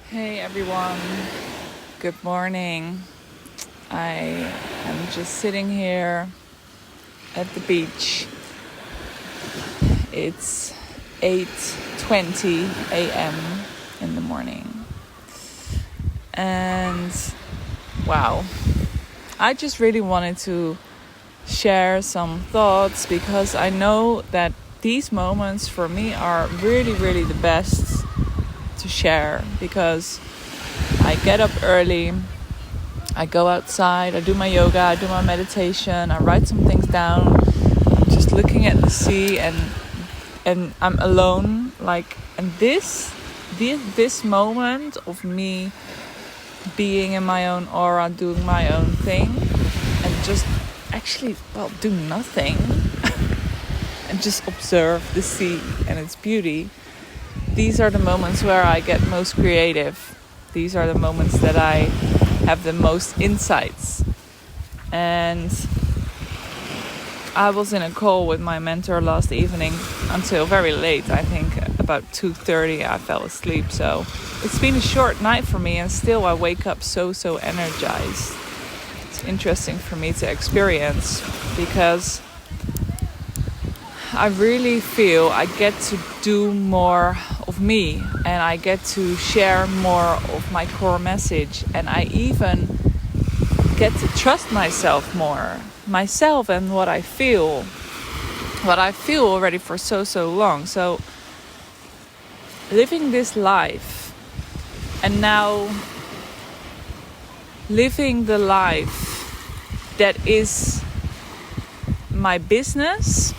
Hey everyone, good morning. I am just sitting here at the beach. It's 8:20 a.m. in the morning. And wow, I just really wanted to share some thoughts because I know that these moments for me are really, really the best to share because I get up early, I go outside, I do my yoga, I do my meditation, I write some things down. I'm just looking at the sea and I'm alone. And this moment of me being in my own aura, doing my own thing, and just actually do nothing and just observe the sea and its beauty. These are the moments where I get most creative. These are the moments that I have the most insights. And I was in a call with my mentor last evening until very late. I think about 2:30 I fell asleep. So it's been a short night for me, and still I wake up so energized. It's interesting for me to experience because I really feel I get to do more of me, and I get to share more of my core message, and I even get to trust myself more, myself and what I feel already for so long. So living this life, and now living the life that is my business,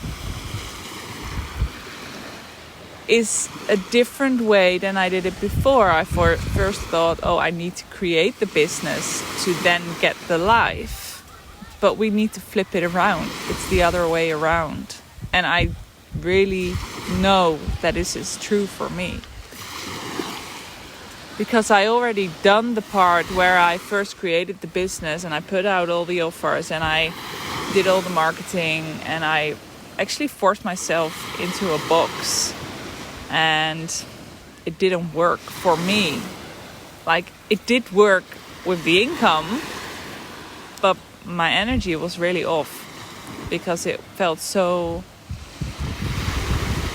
is a different way than I did it before. I first thought, I need to create the business to then get the life. But we need to flip it around. It's the other way around. And I really know that this is true for me. Because I already done the part where I first created the business and I put out all the offers and I did all the marketing and I actually forced myself into a box. And it didn't work for me. It did work with the income, but my energy was really off because it felt so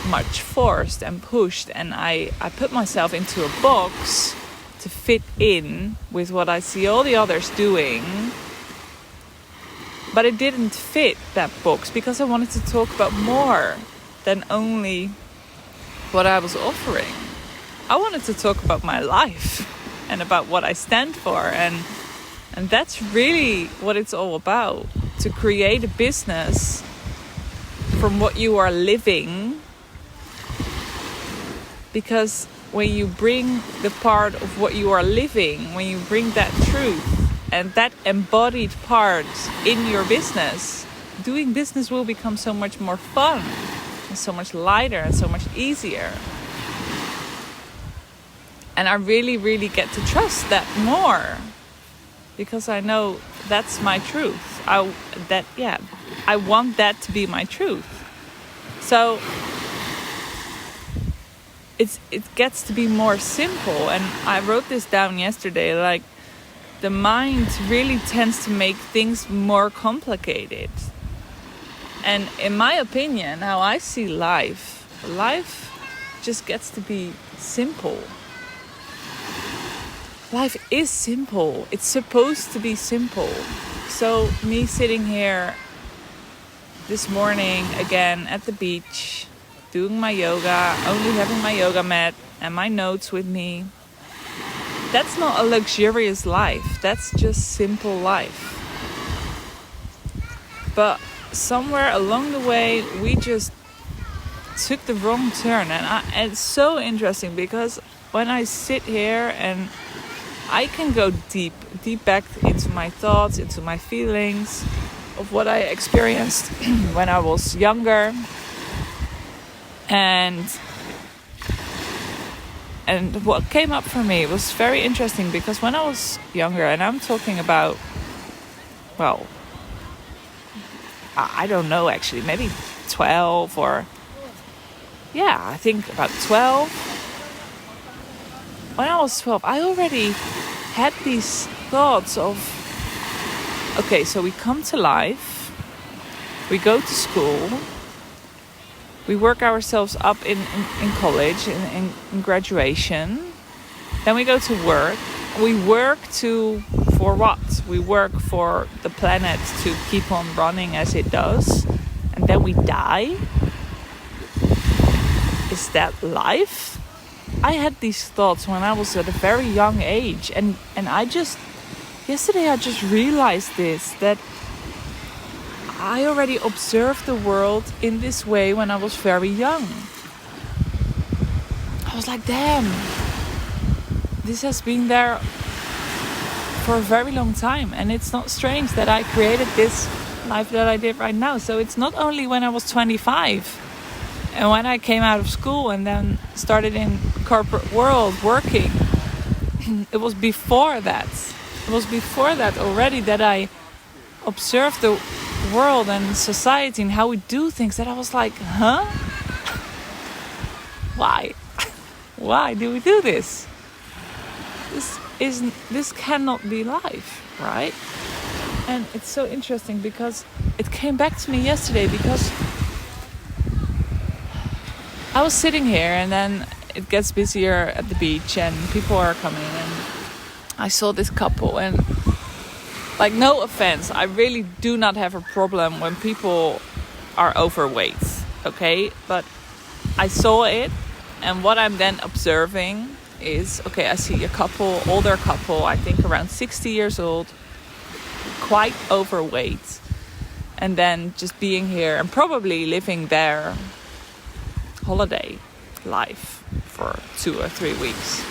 much forced and pushed, and I put myself into a box to fit in with what I see all the others doing, but it didn't fit that box because I wanted to talk about more than only what I was offering. I wanted to talk about my life and about what I stand for, and that's really what it's all about, to create a business from what you are living. Because when you bring the part of what you are living, when you bring that truth and that embodied part in your business, doing business will become so much more fun, so much lighter and so much easier. And I really get to trust that more because I know that's my truth. I want that to be my truth. So it gets to be more simple. And I wrote this down yesterday, the mind really tends to make things more complicated. And in my opinion, how I see life just gets to be simple. Life is simple. It's supposed to be simple. So me sitting here this morning again at the beach, doing my yoga, only having my yoga mat and my notes with me, that's not a luxurious life. That's just simple life. But somewhere along the way, we just took the wrong turn. And it's so interesting because when I sit here and I can go deep back into my thoughts, into my feelings of what I experienced when I was younger. And what came up for me was very interesting because when I was younger, and I'm talking about, I don't know actually, maybe 12 or, I think about 12. when I was 12, I already had these thoughts of, okay, so we come to life, we go to school, we work ourselves up in college, in graduation, then we go to work. We work for what? We work for the planet to keep on running as it does, and then we die. Is that life? I had these thoughts when I was at a very young age, and yesterday I just realized that I already observed the world in this way when I was very young. I was like, damn, this has been there for a very long time, and it's not strange that I created this life that I did right now. So it's not only when I was 25 and when I came out of school and then started in corporate world working. It was before that. It was before that already that I observed the world and society and how we do things, that I was like, huh? Why? Why do we do this? This cannot be life, right? And it's so interesting because it came back to me yesterday, because I was sitting here and then it gets busier at the beach and people are coming, and I saw this couple, and like, no offense, I really do not have a problem when people are overweight, okay? But I saw it, and what I'm then observing is, okay, I see a couple, older couple, I think around 60 years old, quite overweight, and then just being here and probably living their holiday life for 2 or 3 weeks.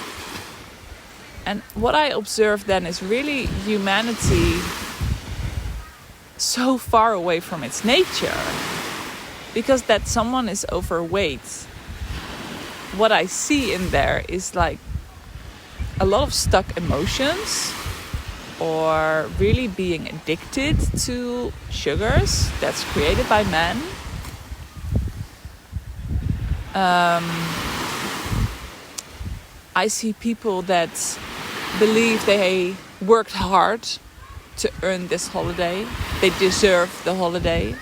And what I observed then is really humanity so far away from its nature, because that someone is overweight, what I see in there is like a lot of stuck emotions, or really being addicted to sugars that's created by men. I see people that believe they worked hard to earn this holiday. They deserve the holiday.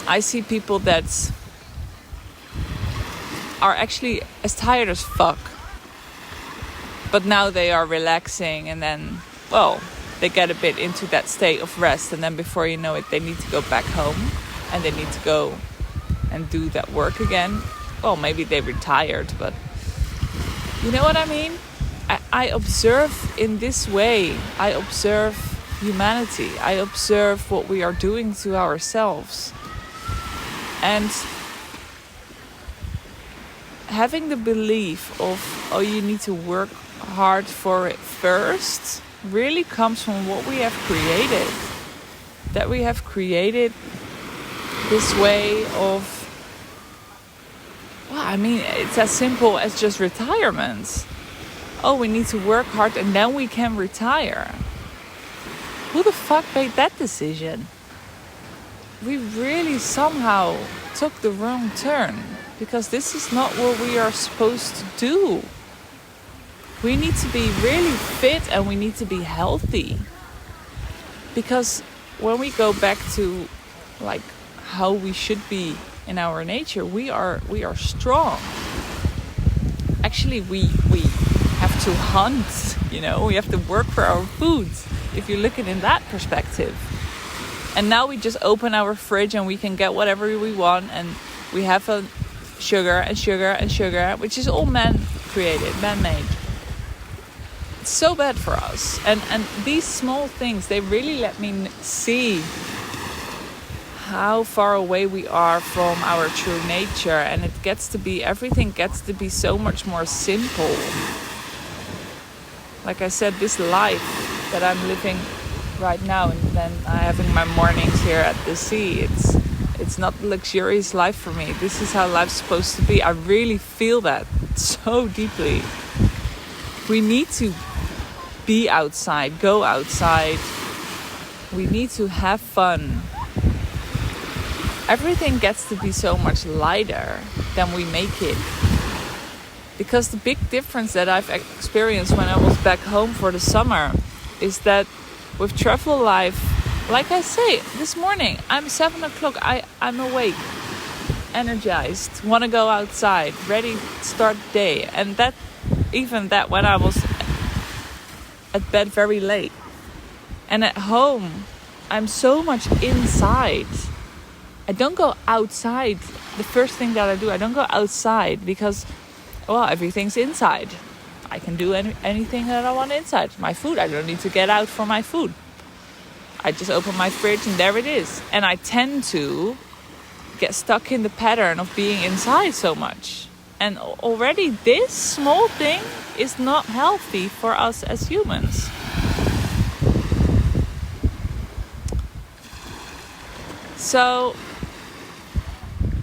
I see people that are actually as tired as fuck, but now they are relaxing, and then, well, they get a bit into that state of rest, and then before you know it, they need to go back home and they need to go and do that work again. Well, maybe they retired, but you know what I mean? I observe in this way. I observe humanity. I observe what we are doing to ourselves. And having the belief of, oh, you need to work hard for it first, really comes from what we have created. That we have created this way of, well, I mean, it's as simple as just retirement. Oh, we need to work hard and then we can retire. Who the fuck made that decision? We really somehow took the wrong turn, because this is not what we are supposed to do. We need to be really fit and we need to be healthy. Because when we go back to like how we should be in our nature, we are strong. Actually, we have to hunt, you know, we have to work for our food, if you look at it in that perspective. And now we just open our fridge and we can get whatever we want, and we have a sugar and sugar and sugar, which is all man-created, man-made. It's so bad for us. And these small things, they really let me see how far away we are from our true nature, and everything gets to be so much more simple. Like I said, this life that I'm living right now, and then I'm having my mornings here at the sea, it's not the luxurious life for me. This is how life's supposed to be. I really feel that so deeply. We need to be outside, go outside. We need to have fun. Everything gets to be so much lighter than we make it. Because the big difference that I've experienced when I was back home for the summer is that with travel life, like I say, this morning, I'm 7 o'clock, I'm awake, energized, want to go outside, ready to start the day. And that when I was at bed very late. And at home, I'm so much inside. I don't go outside. The first thing that I do, I don't go outside because, well, everything's inside. I can do anything that I want inside. My food, I don't need to get out for my food. I just open my fridge and there it is. And I tend to get stuck in the pattern of being inside so much. And already this small thing is not healthy for us as humans. So,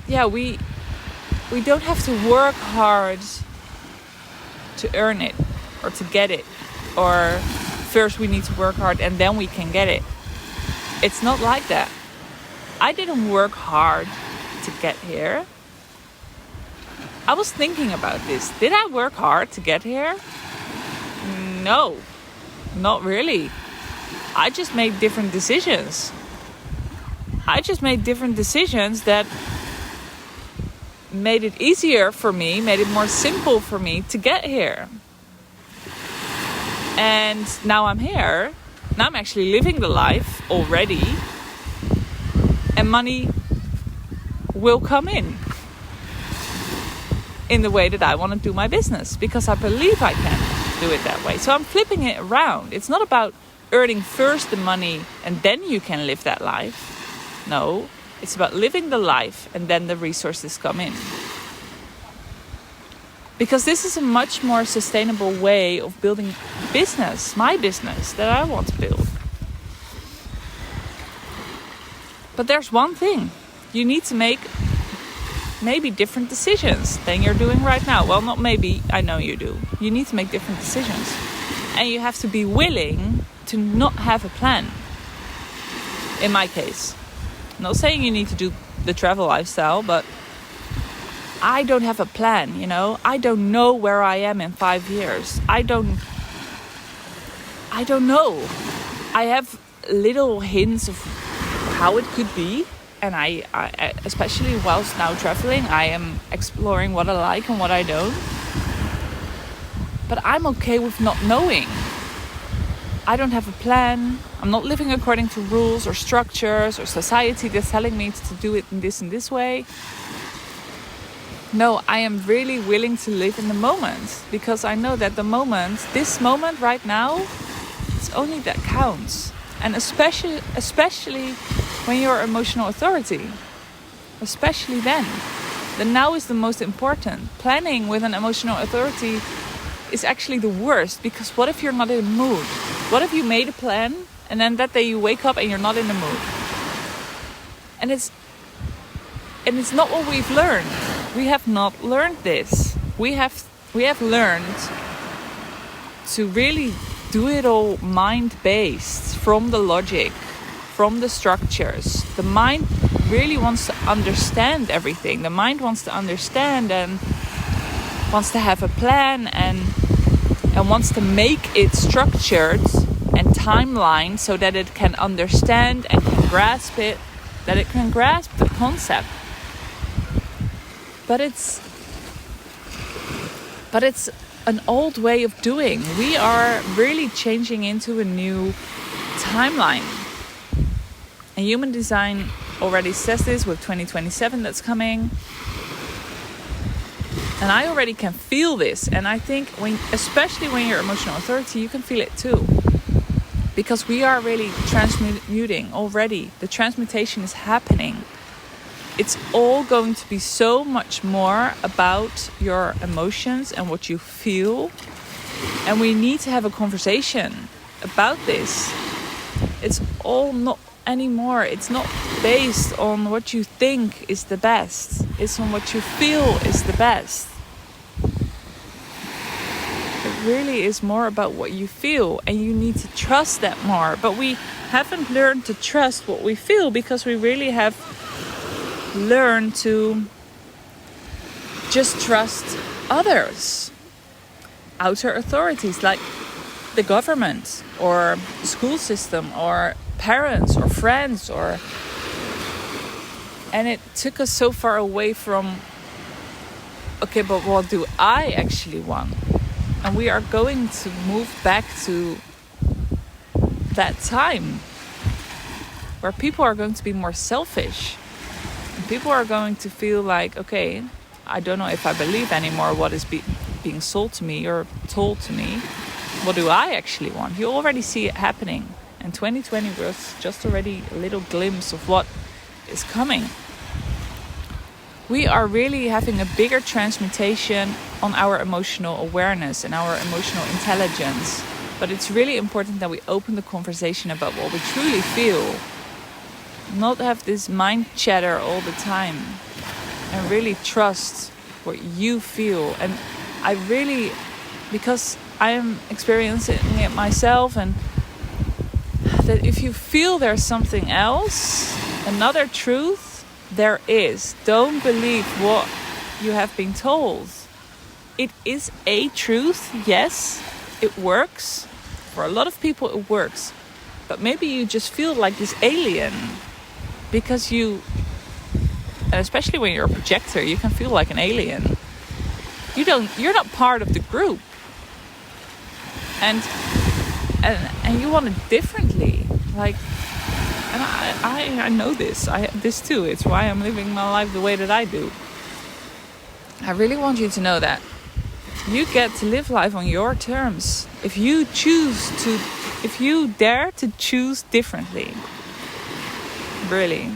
yeah, we don't have to work hard to earn it or to get it. Or first we need to work hard and then we can get it. It's not like that. I didn't work hard to get here. I was thinking about this. Did I work hard to get here? No, not really. I just made different decisions. That made it easier for me, made it more simple for me to get here. And now I'm here. Now I'm actually living the life already. And money will come in the way that I want to do my business, because I believe I can do it that way. So I'm flipping it around. It's not about earning first the money and then you can live that life. No, it's about living the life and then the resources come in. Because this is a much more sustainable way of building business, my business that I want to build. But there's one thing. You need to make maybe different decisions than you're doing right now. Well, not maybe, I know you do. You need to make different decisions. And you have to be willing to not have a plan. In my case. I'm not saying you need to do the travel lifestyle, but I don't have a plan, you know. I don't know where I am in 5 years. I don't know. I have little hints of how it could be. And I especially whilst now traveling, I am exploring what I like and what I don't. But I'm okay with not knowing. I don't have a plan. I'm not living according to rules or structures or society that's telling me to do it in this way. No, I am really willing to live in the moment, because I know that this moment right now, it's only that counts. And especially when you're emotional authority, especially then. The now is the most important. Planning with an emotional authority is actually the worst, because what if you're not in the mood? What if you made a plan and then that day you wake up and you're not in the mood? And it's not what we've learned. We have not learned this. We have learned to really do it all mind-based, from the logic, from the structures. The mind really wants to understand everything. The mind wants to understand and wants to have a plan and wants to make it structured and timeline so that it can understand and can grasp it, that it can grasp the concept. But it's an old way of doing. We are really changing into a new timeline. And human design already says this with 2027 that's coming. And I already can feel this. And I think especially when you're emotional authority, you can feel it too. Because we are really transmuting already. The transmutation is happening. It's all going to be so much more about your emotions and what you feel. And we need to have a conversation about this. It's all not anymore. It's not based on what you think is the best. It's on what you feel is the best. It really is more about what you feel, and you need to trust that more. But we haven't learned to trust what we feel, because we really have learned to just trust others, outer authorities like the government or the school system or parents or friends, and it took us so far away from, okay, but what do I actually want? And we are going to move back to that time where people are going to be more selfish. And people are going to feel like, okay, I don't know if I believe anymore what is being sold to me or told to me. What do I actually want? You already see it happening. And 2020 was just already a little glimpse of what is coming. We are really having a bigger transmutation on our emotional awareness and our emotional intelligence. But it's really important that we open the conversation about what we truly feel. Not have this mind chatter all the time. And really trust what you feel. And I really, because I am experiencing it myself, and that if you feel there's something else, another truth, there is. Don't believe what you have been told. It is a truth, yes, it works. For a lot of people it works. But maybe you just feel like this alien because you, and especially when you're a projector, you can feel like an alien. You're not part of the group. And you want it differently. Like, and I know this. This too. It's why I'm living my life the way that I do. I really want you to know that you get to live life on your terms. If you dare to choose differently. Really.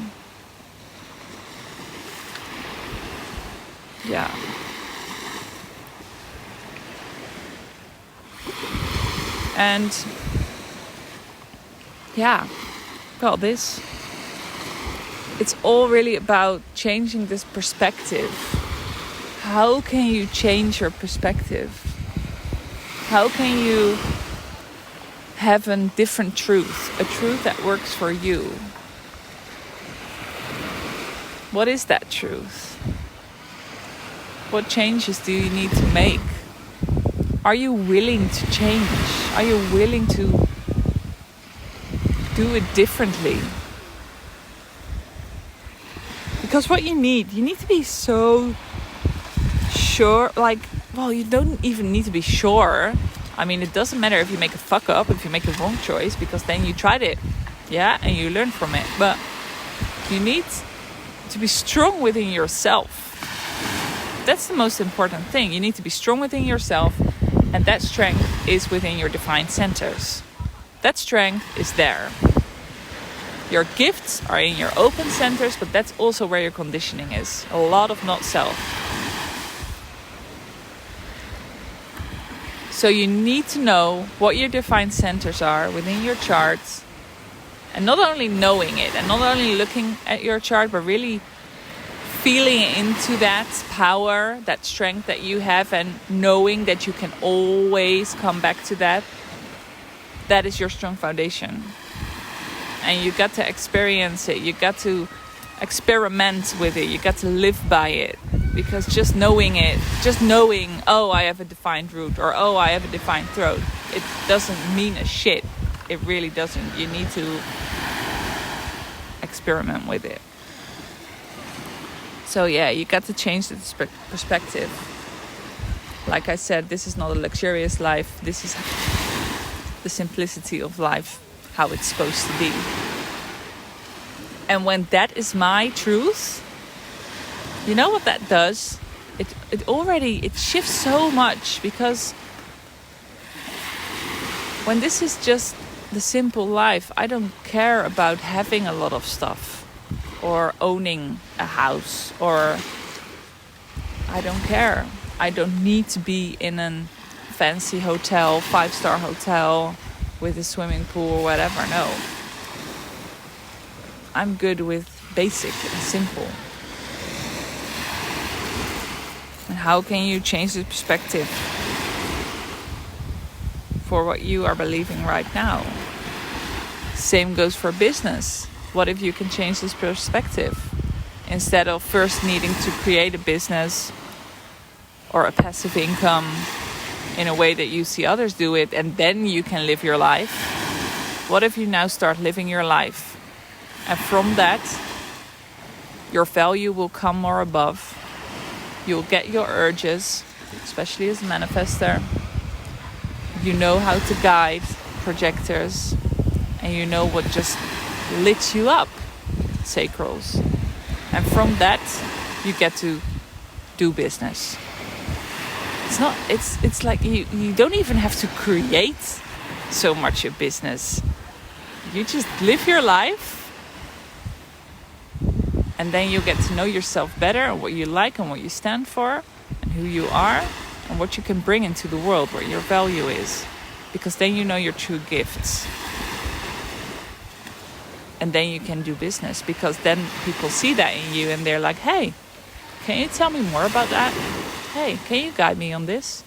Yeah. And yeah, well, it's all really about changing this perspective. How can you change your perspective? How can you have a different truth, a truth that works for you? What is that truth? What changes do you need to make? Are you willing to change? Are you willing to do it differently? Because what you need to be so sure. Like, well, you don't even need to be sure. I mean, it doesn't matter if you make a fuck up, if you make a wrong choice, because then you tried it, yeah, and you learn from it. But you need to be strong within yourself. That's the most important thing. You need to be strong within yourself, and that strength is within your divine centers. That strength is there. Your gifts are in your open centers, but that's also where your conditioning is. A lot of not self. So you need to know what your divine centers are within your chart. And not only knowing it, and not only looking at your chart, but really feeling into that power, that strength that you have, and knowing that you can always come back to that. That is your strong foundation. And you got to experience it. You got to experiment with it. You got to live by it. Because just knowing, oh, I have a defined root, or oh, I have a defined throat, it doesn't mean a shit. It really doesn't. You need to experiment with it. So yeah, you got to change the perspective. Like I said, this is not a luxurious life. This is the simplicity of life, how it's supposed to be. And when that is my truth, you know what that does? It shifts so much, because when this is just the simple life, I don't care about having a lot of stuff or owning a house, or I don't care. I don't need to be in a fancy hotel, 5-star hotel with a swimming pool or whatever. No. I'm good with basic and simple. And how can you change the perspective for what you are believing right now? Same goes for business. What if you can change this perspective? Instead of first needing to create a business, or a passive income in a way that you see others do it, and then you can live your life? What if you now start living your life, and from that your value will come more above? You'll get your urges, especially as a manifester. You know how to guide projectors, and you know what just lit you up, sacrals. And from that, you get to do business. It's like you don't even have to create so much a business. You just live your life, and then you get to know yourself better, and what you like and what you stand for and who you are and what you can bring into the world, what your value is. Because then you know your true gifts. And then you can do business, because then people see that in you and they're like, hey, can you tell me more about that? Hey, can you guide me on this?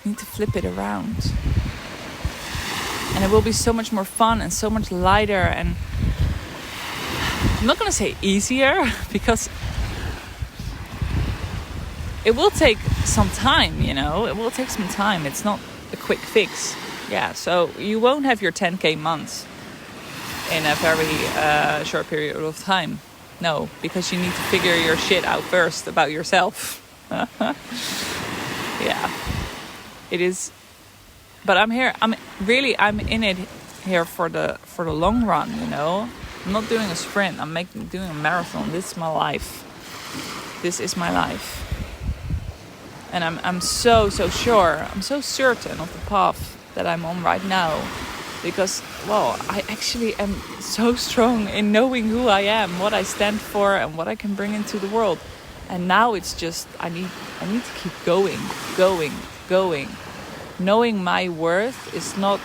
You need to flip it around. And it will be so much more fun and so much lighter, and I'm not going to say easier, because it will take some time, you know. It will take some time. It's not a quick fix. Yeah, so you won't have your 10K months in a very short period of time. No, because you need to figure your shit out first about yourself. Yeah, it is. But I'm here. I'm in it here for the long run. You know, I'm not doing a sprint. I'm doing a marathon. This is my life. This is my life. And I'm so sure. I'm so certain of the path that I'm on right now, because, well, I actually am so strong in knowing who I am, what I stand for, and what I can bring into the world. And now it's just I need to keep going. Knowing my worth is not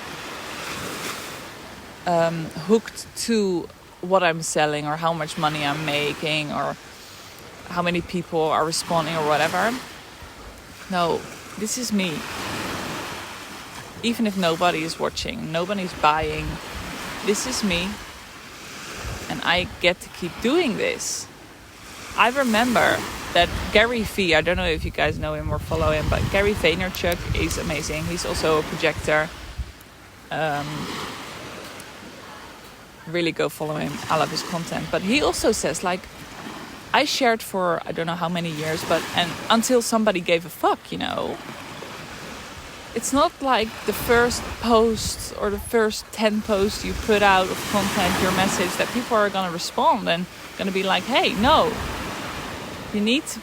hooked to what I'm selling, or how much money I'm making, or how many people are responding, or whatever. No, this is me. Even if nobody is watching, nobody's buying, this is me. And I get to keep doing this. I remember that Gary Vee, I don't know if you guys know him or follow him, but Gary Vaynerchuk is amazing. He's also a projector. Really go follow him. I love his content. But he also says, like, I shared for I don't know how many years, and until somebody gave a fuck, you know. It's not like the first post or the first 10 posts you put out of content, your message, that people are going to respond and going to be like, hey, no. You need to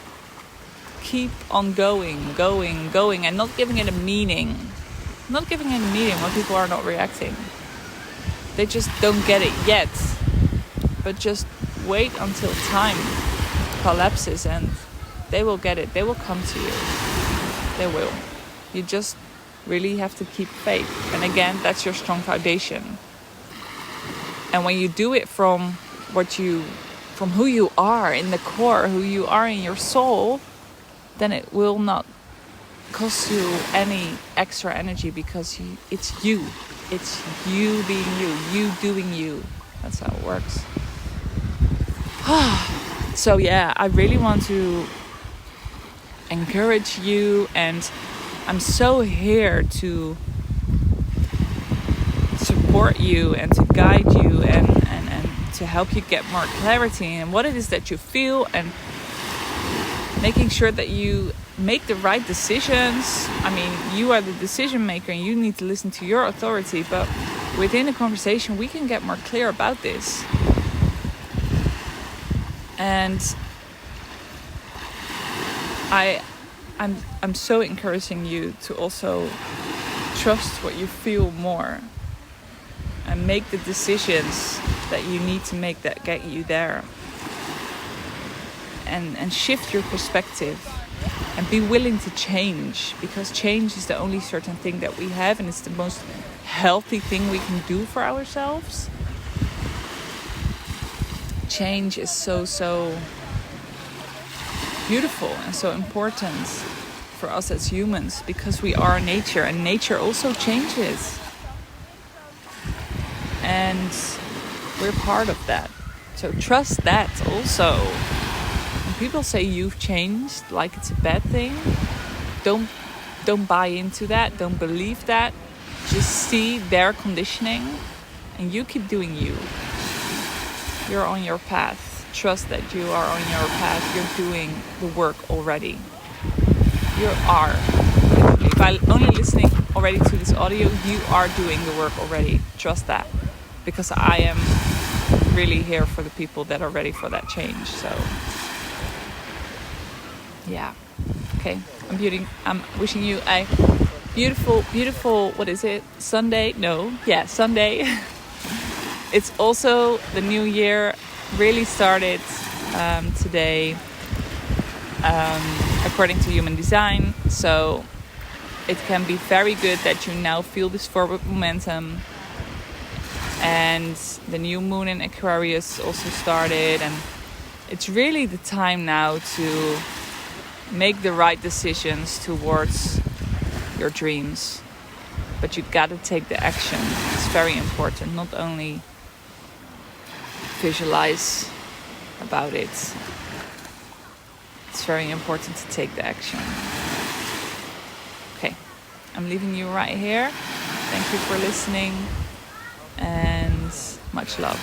keep on going, and not giving it a meaning. Not giving it a meaning when people are not reacting. They just don't get it yet. But just wait until time collapses and they will get it. They will come to you. They will. You just really have to keep faith. And again, that's your strong foundation. And when you do it from who you are in the core, who you are in your soul, then it will not cost you any extra energy, because it's you. It's you being you doing you. That's how it works. So yeah, I really want to encourage you, and I'm so here to support you and to guide you and to help you get more clarity in what it is that you feel, and making sure that you make the right decisions. I mean, you are the decision maker and you need to listen to your authority, but within a conversation we can get more clear about this. And I'm so encouraging you to also trust what you feel more, and make the decisions that you need to make that get you there, and shift your perspective, and be willing to change, because change is the only certain thing that we have, and it's the most healthy thing we can do for ourselves. Change is so beautiful and so important for us as humans, because we are nature, and nature also changes, and we're part of that. So trust that also, and people say you've changed like it's a bad thing, don't buy into that. Don't believe that. Just see their conditioning and you keep doing you. You're on your path. Trust that you are on your path. You're doing the work already. You are. By only listening already to this audio, you are doing the work already. Trust that. Because I am really here for the people that are ready for that change. So, yeah. Okay. I'm wishing you a beautiful, what is it? Sunday? No. Yeah, Sunday. It's also the new year really started today according to Human Design. So it can be very good that you now feel this forward momentum. And the new moon in Aquarius also started. And it's really the time now to make the right decisions towards your dreams. But you gotta take the action. It's very important. Not only visualize about it. It's very important to take the action. Okay, I'm leaving you right here. Thank you for listening and much love.